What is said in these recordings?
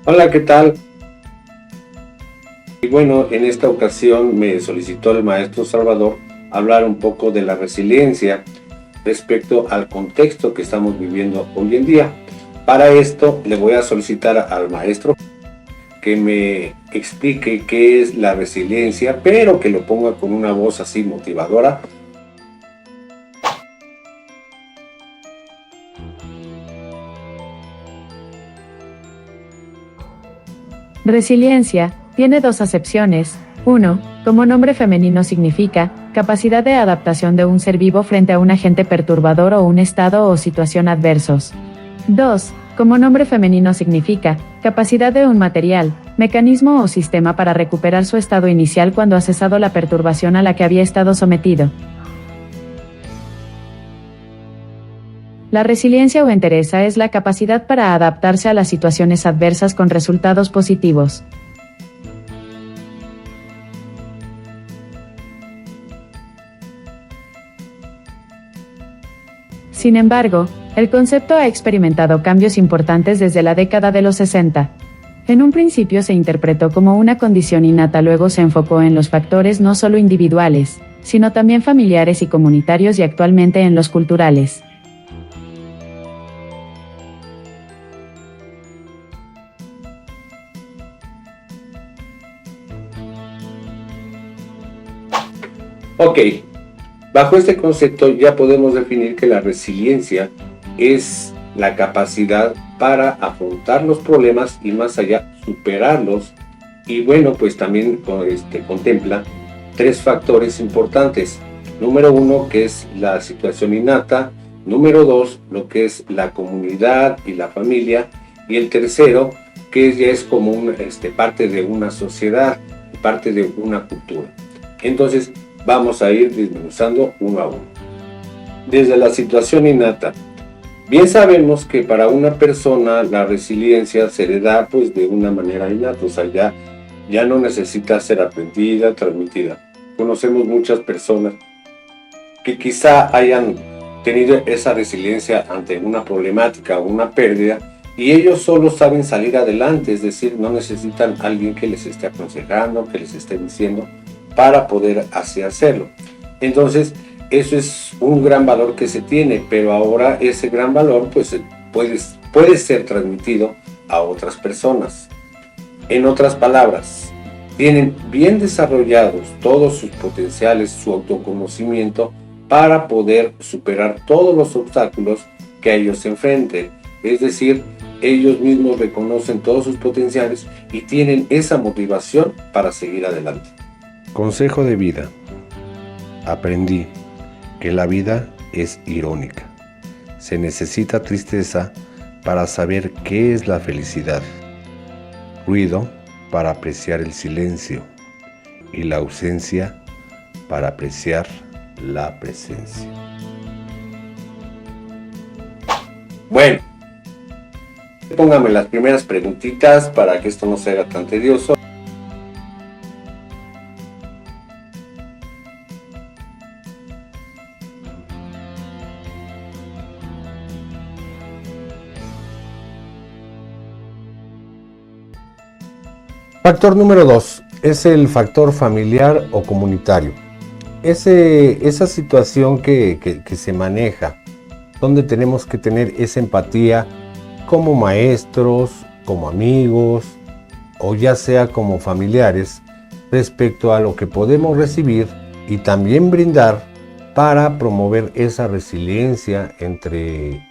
Hola, ¿qué tal? Y bueno, en esta ocasión me solicitó el maestro Salvador hablar un poco de la resiliencia respecto al contexto que estamos viviendo hoy en día. Para esto le voy a solicitar al maestro que me explique qué es la resiliencia, pero que lo ponga con una voz así motivadora. Resiliencia tiene dos acepciones. 1. Como nombre femenino significa capacidad de adaptación de un ser vivo frente a un agente perturbador o un estado o situación adversos. 2. Como nombre femenino significa capacidad de un material, mecanismo o sistema para recuperar su estado inicial cuando ha cesado la perturbación a la que había estado sometido. La resiliencia o entereza es la capacidad para adaptarse a las situaciones adversas con resultados positivos. Sin embargo, el concepto ha experimentado cambios importantes desde la década de los 60. En un principio se interpretó como una condición innata, luego se enfocó en los factores no solo individuales, sino también familiares y comunitarios y actualmente en los culturales. Ok, bajo este concepto ya podemos definir que la resiliencia es la capacidad para afrontar los problemas y más allá superarlos. Y bueno, pues también contempla tres factores importantes. Número uno, que es la situación innata. Número dos, lo que es la comunidad y la familia. Y el tercero, que ya es como parte de una sociedad, parte de una cultura. Entonces, vamos a ir desmenuzando uno a uno. Desde la situación innata. Bien sabemos que para una persona la resiliencia se le da pues de una manera innata, o sea, ya no necesita ser aprendida, transmitida. Conocemos muchas personas que quizá hayan tenido esa resiliencia ante una problemática o una pérdida y ellos solo saben salir adelante, es decir, no necesitan a alguien que les esté aconsejando, que les esté diciendo para poder así hacerlo. Entonces, eso es un gran valor que se tiene, pero ahora ese gran valor pues puede ser transmitido a otras personas. En otras palabras, tienen bien desarrollados todos sus potenciales, su autoconocimiento para poder superar todos los obstáculos que a ellos se enfrenten. Es decir, ellos mismos reconocen todos sus potenciales y tienen esa motivación para seguir adelante. Consejo de vida. Aprendí que la vida es irónica. Se necesita tristeza para saber qué es la felicidad, ruido para apreciar el silencio y la ausencia para apreciar la presencia. Bueno, póngame las primeras preguntitas para que esto no sea tan tedioso. Factor número 2 es el factor familiar o comunitario. Esa situación que se maneja, donde tenemos que tener esa empatía como maestros, como amigos o ya sea como familiares respecto a lo que podemos recibir y también brindar para promover esa resiliencia entre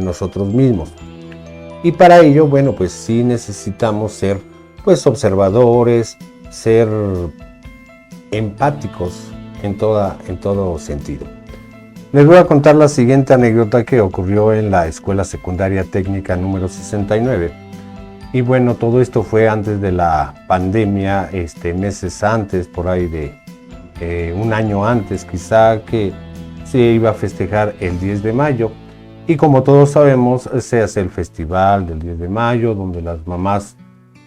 nosotros mismos. Y para ello, bueno, pues sí necesitamos ser pues observadores, ser empáticos en todo sentido. Les voy a contar la siguiente anécdota que ocurrió en la Escuela Secundaria Técnica número 69. Y bueno, todo esto fue antes de la pandemia, meses antes, por ahí de un año antes quizá, que se iba a festejar el 10 de mayo. Y como todos sabemos, se hace el festival del 10 de mayo, donde las mamás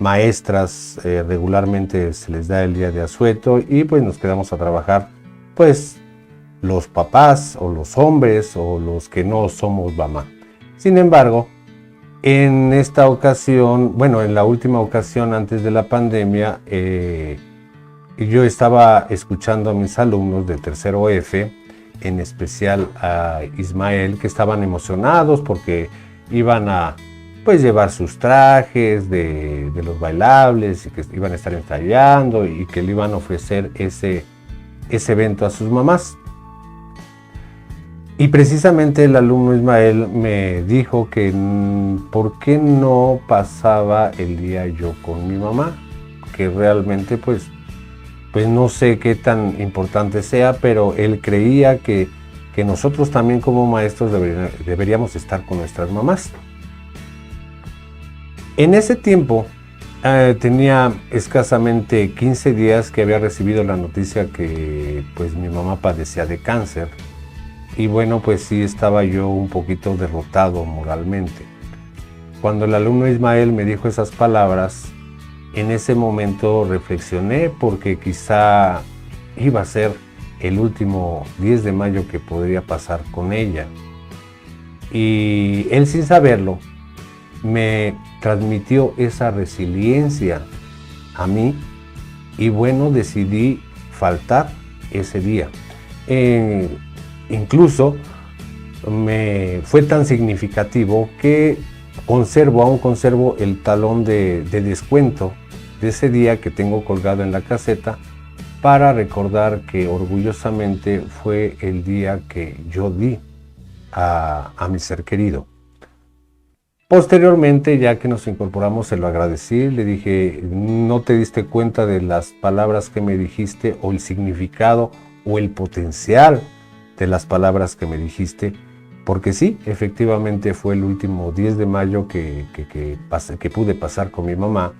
maestras regularmente se les da el día de asueto y pues nos quedamos a trabajar pues los papás o los hombres o los que no somos mamá. Sin embargo, En esta ocasión, bueno, en la última ocasión antes de la pandemia, yo estaba escuchando a mis alumnos de tercero F, en especial a Ismael, que estaban emocionados porque iban a pues llevar sus trajes de los bailables y que iban a estar ensayando y que le iban a ofrecer ese evento a sus mamás. Y precisamente el alumno Ismael me dijo que por qué no pasaba el día yo con mi mamá, que realmente pues no sé qué tan importante sea, pero él creía que nosotros también como maestros deberíamos estar con nuestras mamás. En ese tiempo tenía escasamente 15 días que había recibido la noticia que pues mi mamá padecía de cáncer. Y bueno, pues sí estaba yo un poquito derrotado moralmente. Cuando el alumno Ismael me dijo esas palabras, en ese momento reflexioné porque quizá iba a ser el último 10 de mayo que podría pasar con ella. Y él, sin saberlo, me transmitió esa resiliencia a mí y bueno, decidí faltar ese día. Incluso me fue tan significativo que aún conservo el talón de descuento de ese día que tengo colgado en la caseta para recordar que orgullosamente fue el día que yo di a mi ser querido. Posteriormente, ya que nos incorporamos, se lo agradecí, le dije, no te diste cuenta de las palabras que me dijiste o el significado o el potencial de las palabras que me dijiste, porque sí, efectivamente fue el último 10 de mayo que pude pasar con mi mamá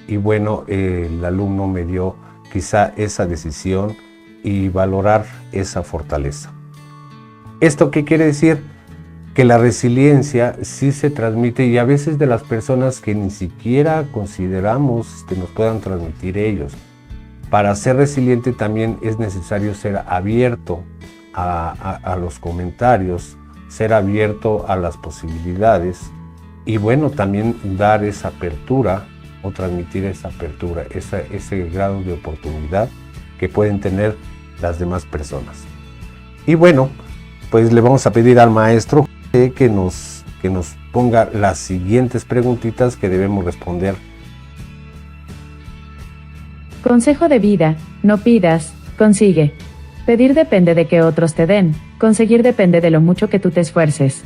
y bueno, el alumno me dio quizá esa decisión y valorar esa fortaleza. ¿Esto qué quiere decir? Que la resiliencia sí se transmite y a veces de las personas que ni siquiera consideramos nos puedan transmitir ellos. Para ser resiliente también es necesario ser abierto a los comentarios, ser abierto a las posibilidades y bueno, también dar esa apertura o transmitir esa apertura, ese grado de oportunidad que pueden tener las demás personas. Y bueno, pues le vamos a pedir al maestro que nos ponga las siguientes preguntitas que debemos responder. Consejo de vida: no pidas, consigue. Pedir depende de que otros te den, conseguir depende de lo mucho que tú te esfuerces.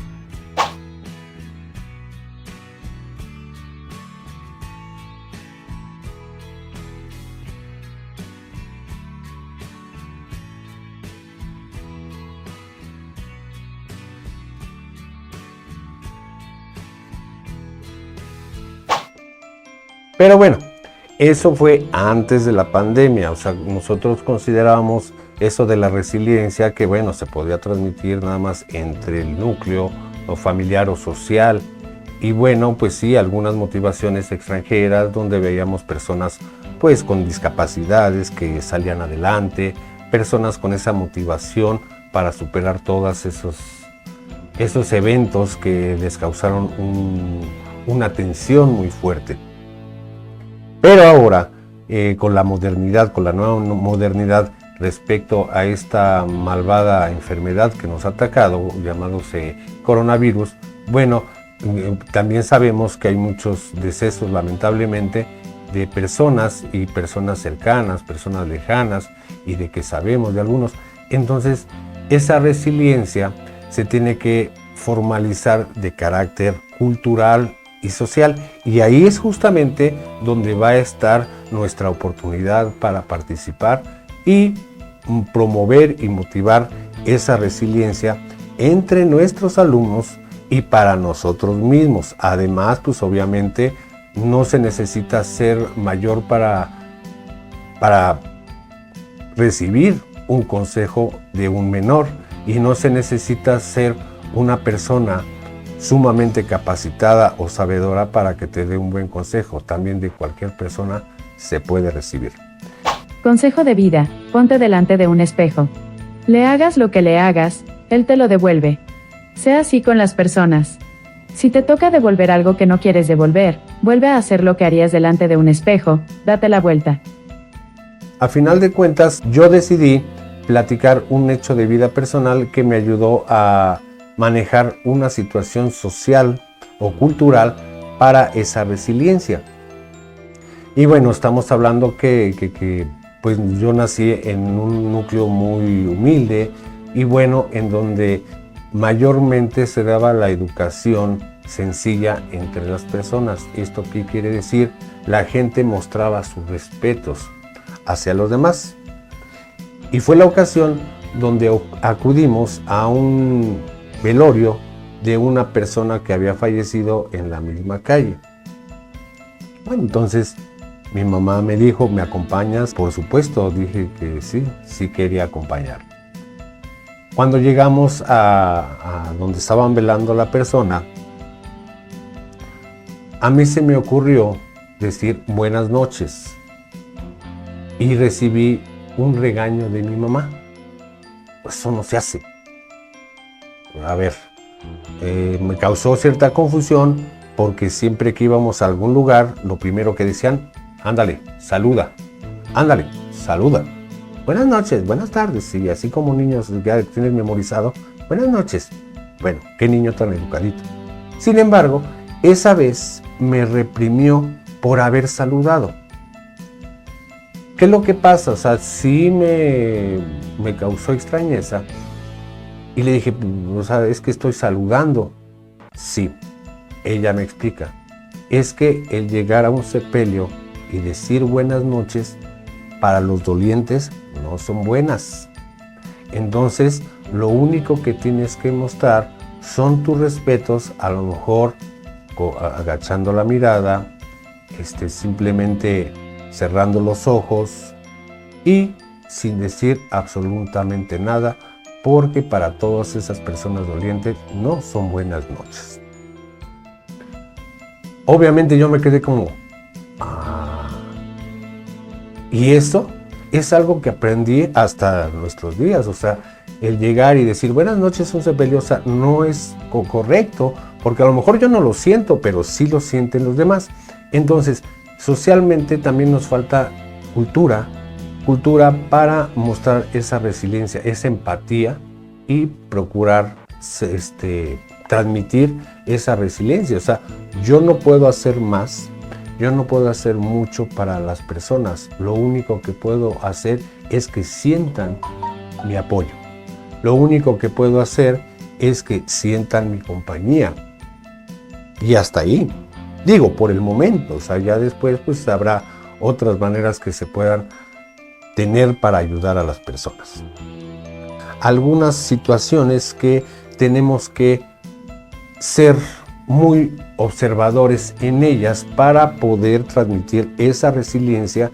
Pero bueno, eso fue antes de la pandemia, o sea, nosotros considerábamos eso de la resiliencia que bueno, se podía transmitir nada más entre el núcleo o familiar o social y bueno, pues sí, algunas motivaciones extranjeras donde veíamos personas pues con discapacidades que salían adelante, personas con esa motivación para superar todos esos eventos que les causaron una tensión muy fuerte. Pero ahora, con la modernidad, con la nueva modernidad respecto a esta malvada enfermedad que nos ha atacado, llamándose coronavirus, bueno, también sabemos que hay muchos decesos, lamentablemente, de personas y personas cercanas, personas lejanas, y de que sabemos de algunos. Entonces, esa resiliencia se tiene que formalizar de carácter cultural y social, y ahí es justamente donde va a estar nuestra oportunidad para participar y promover y motivar esa resiliencia entre nuestros alumnos y para nosotros mismos. Además, pues obviamente no se necesita ser mayor para recibir un consejo de un menor y no se necesita ser una persona sumamente capacitada o sabedora para que te dé un buen consejo. También de cualquier persona se puede recibir. Consejo de vida: ponte delante de un espejo. Le hagas lo que le hagas, él te lo devuelve. Sea así con las personas. Si te toca devolver algo que no quieres devolver, vuelve a hacer lo que harías delante de un espejo, date la vuelta. A final de cuentas, yo decidí platicar un hecho de vida personal que me ayudó a manejar una situación social o cultural para esa resiliencia. Y bueno, estamos hablando que pues yo nací en un núcleo muy humilde y bueno, en donde mayormente se daba la educación sencilla entre las personas. ¿Esto qué quiere decir? La gente mostraba sus respetos hacia los demás. Y fue la ocasión donde acudimos a un velorio de una persona que había fallecido en la misma calle. Bueno, entonces mi mamá me dijo, ¿me acompañas? Por supuesto, dije que sí quería acompañar. Cuando llegamos a donde estaban velando a la persona, a mí se me ocurrió decir buenas noches y recibí un regaño de mi mamá. Pues eso no se hace. A ver, me causó cierta confusión porque siempre que íbamos a algún lugar, lo primero que decían, ándale, saluda, ándale, saluda. Buenas noches, buenas tardes, y así como niños ya tienes memorizado, buenas noches. Bueno, qué niño tan educadito. Sin embargo, esa vez me reprimió por haber saludado. ¿Qué es lo que pasa? O sea, sí me causó extrañeza. Y le dije, o sea, es que estoy saludando. Sí, ella me explica. Es que el llegar a un sepelio y decir buenas noches, para los dolientes no son buenas. Entonces, lo único que tienes que mostrar son tus respetos, a lo mejor agachando la mirada, simplemente cerrando los ojos y sin decir absolutamente nada, porque para todas esas personas dolientes no son buenas noches. Obviamente yo me quedé como, y eso es algo que aprendí hasta nuestros días, o sea, el llegar y decir buenas noches a un sepelio, o sea, no es correcto, porque a lo mejor yo no lo siento, pero sí lo sienten los demás. Entonces, socialmente también nos falta cultura para mostrar esa resiliencia, esa empatía y procurar transmitir esa resiliencia. O sea, yo no puedo hacer más, yo no puedo hacer mucho para las personas. Lo único que puedo hacer es que sientan mi apoyo. Lo único que puedo hacer es que sientan mi compañía. Y hasta ahí. Digo, por el momento, o sea, ya después pues habrá otras maneras que se puedan tener para ayudar a las personas. Algunas situaciones que tenemos que ser muy observadores en ellas para poder transmitir esa resiliencia.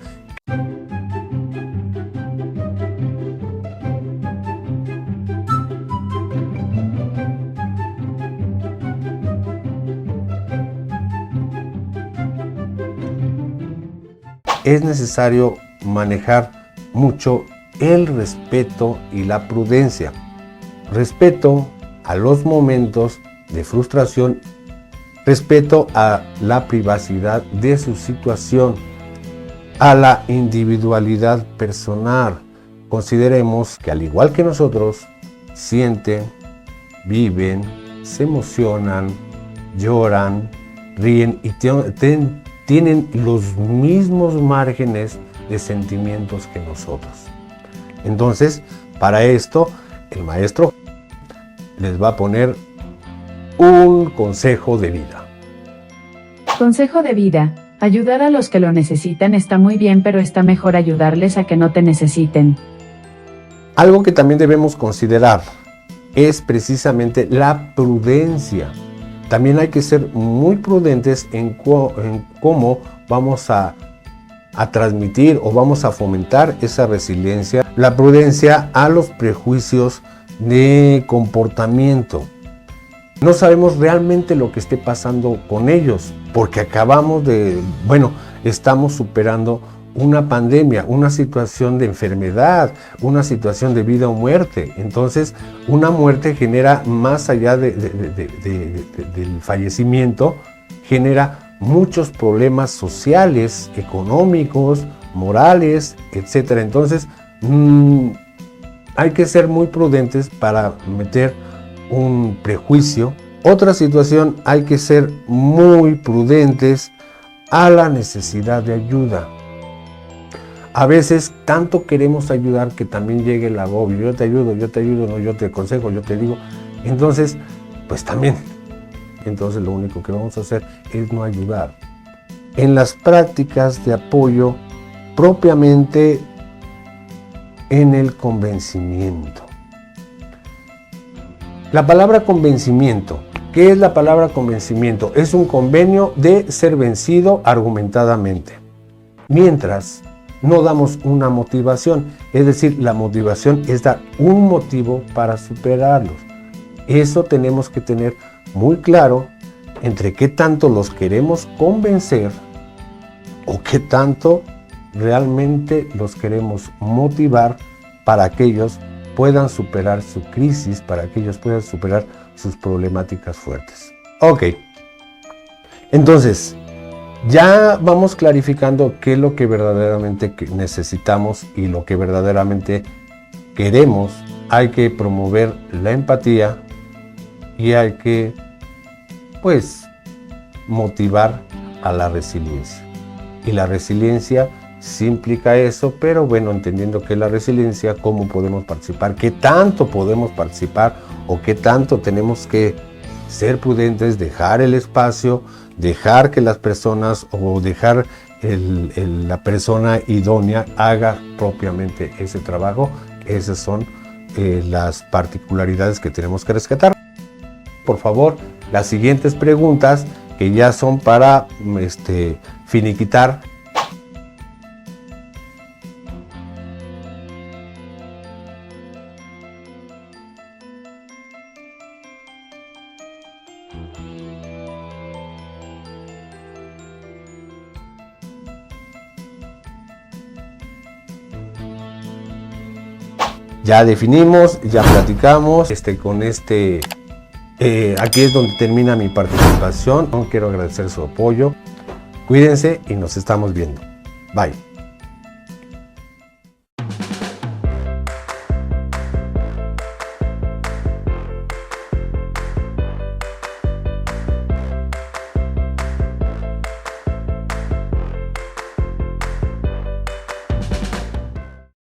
Es necesario manejar mucho el respeto y la prudencia. Respeto a los momentos de frustración, respeto a la privacidad de su situación, a la individualidad personal. Consideremos que al igual que nosotros, sienten, viven, se emocionan, lloran, ríen y tienen los mismos márgenes de sentimientos que nosotros. Entonces, para esto, el maestro les va a poner un consejo de vida. Consejo de vida. Ayudar a los que lo necesitan está muy bien, pero está mejor ayudarles a que no te necesiten. Algo que también debemos considerar es precisamente la prudencia. También hay que ser muy prudentes en cómo vamos a transmitir o vamos a fomentar esa resiliencia. La prudencia a los prejuicios de comportamiento. No sabemos realmente lo que esté pasando con ellos, porque estamos superando una pandemia, una situación de enfermedad, una situación de vida o muerte. Entonces, una muerte genera, más allá del fallecimiento, genera muchos problemas sociales, económicos, morales, etc. Entonces, hay que ser muy prudentes para meter un prejuicio. Otra situación, hay que ser muy prudentes a la necesidad de ayuda. A veces tanto queremos ayudar que también llegue el agobio. Yo te ayudo, no, yo te aconsejo, yo te digo. Entonces, pues también. Entonces lo único que vamos a hacer es no ayudar. En las prácticas de apoyo, propiamente en el convencimiento. La palabra convencimiento. ¿Qué es la palabra convencimiento? Es un convenio de ser vencido argumentadamente. Mientras no damos una motivación, es decir, la motivación es dar un motivo para superarlos. Eso tenemos que tener muy claro entre qué tanto los queremos convencer o qué tanto realmente los queremos motivar para que ellos puedan superar su crisis, para que ellos puedan superar sus problemáticas fuertes. Ok, entonces ya vamos clarificando qué es lo que verdaderamente necesitamos y lo que verdaderamente queremos. Hay que promover la empatía y hay que, pues, motivar a la resiliencia. Y la resiliencia sí implica eso, pero bueno, entendiendo que la resiliencia, cómo podemos participar, qué tanto podemos participar o qué tanto tenemos que ser prudentes, dejar el espacio, dejar que las personas o dejar la persona idónea haga propiamente ese trabajo. Esas son las particularidades que tenemos que rescatar. Por favor, las siguientes preguntas que ya son para finiquitar. Ya definimos, ya platicamos, aquí es donde termina mi participación. Quiero agradecer su apoyo. Cuídense y nos estamos viendo. Bye.